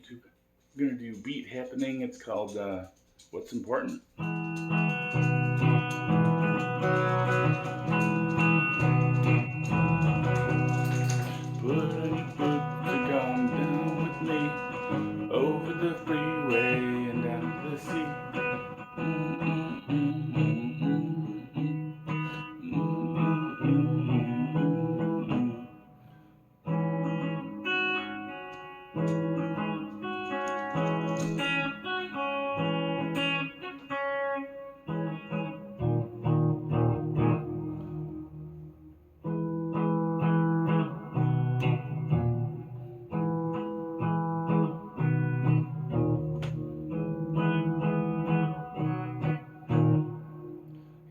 I'm gonna do beat happening. It's called What's Important. Put the gun down with me over the freeway and down to the sea.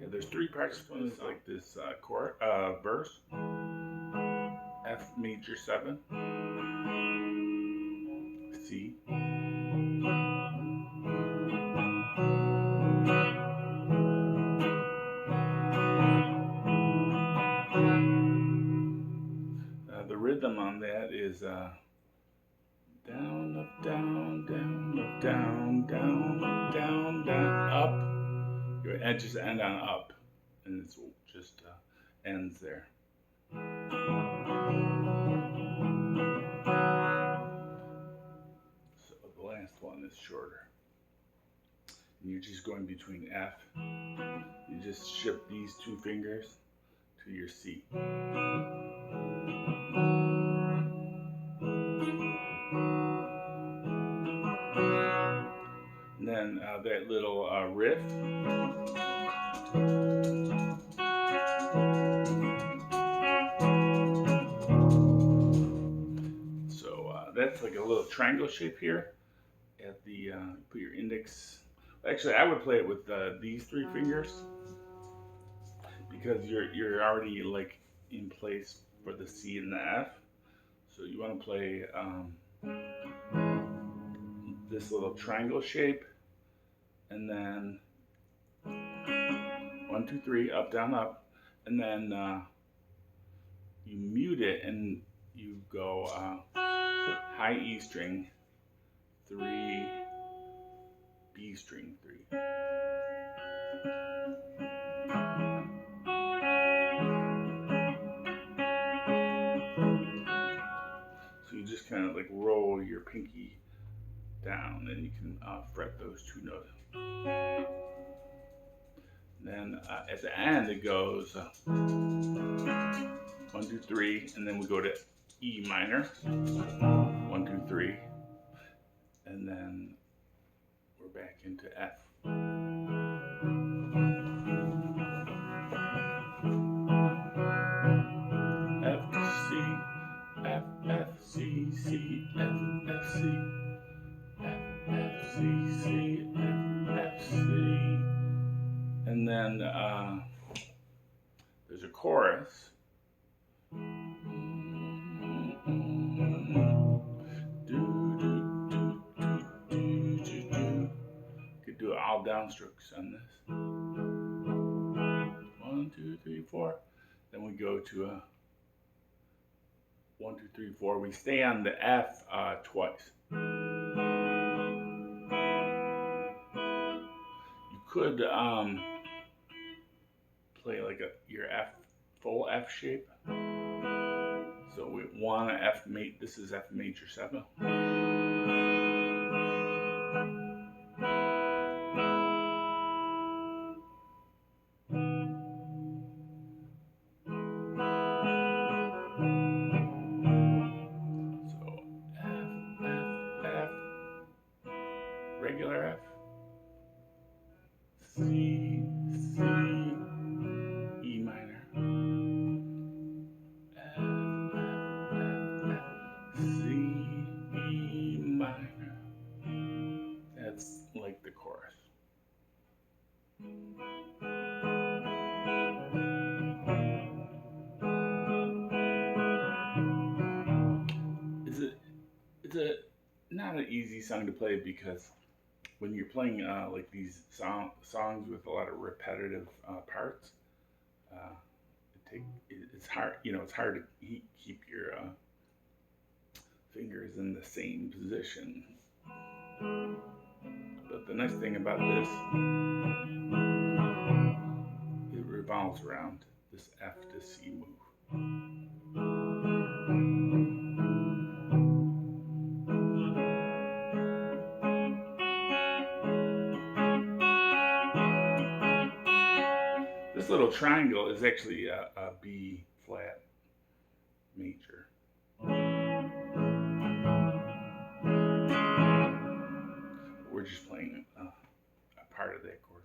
Yeah, there's three parts. One is like this chord, verse, F major 7, C, the rhythm on that is down, up, down, down, up, down, down, up, down, down, up. Your edges end on up, and it's just ends there. So the last one is shorter. And you're just going between F. You just shift these two fingers to your C. And then that little riff. So that's like a little triangle shape here. At the put your index. Actually, I would play it with these three fingers because you're already like in place for the C and the F. So you want to play this little triangle shape, and then 1, 2, 3, up, down, up, and then you mute it and you go high E string 3, B string 3. So you just kind of like roll your pinky down, and you can fret those two notes. Then at the end it goes 1, 2, 3, and then we go to E minor. 1, 2, 3, and then we're back into F. F, C, F, F, C, C, F, F, C, F, F, C, C, F, F, C. And then there's a chorus. Could do all downstrokes on this. 1, 2, 3, 4. Then we go to a 1, 2, 3, 4. We stay on the F twice. You could play like your F full F shape. So we want to F mate. This is F major 7. Regular F, C, C, E minor, F, F, F, F, C, E minor. That's like the chorus. It's a not an easy song to play because when you're playing like these songs with a lot of repetitive parts, it's hard. It's hard to keep your fingers in the same position But the nice thing about this, it revolves around this F to C move. This little triangle is actually a B flat major. We're just playing a part of that chord.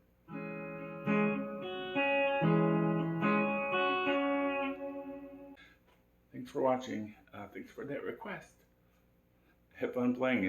Thanks for watching. Thanks for that request. Have fun playing it.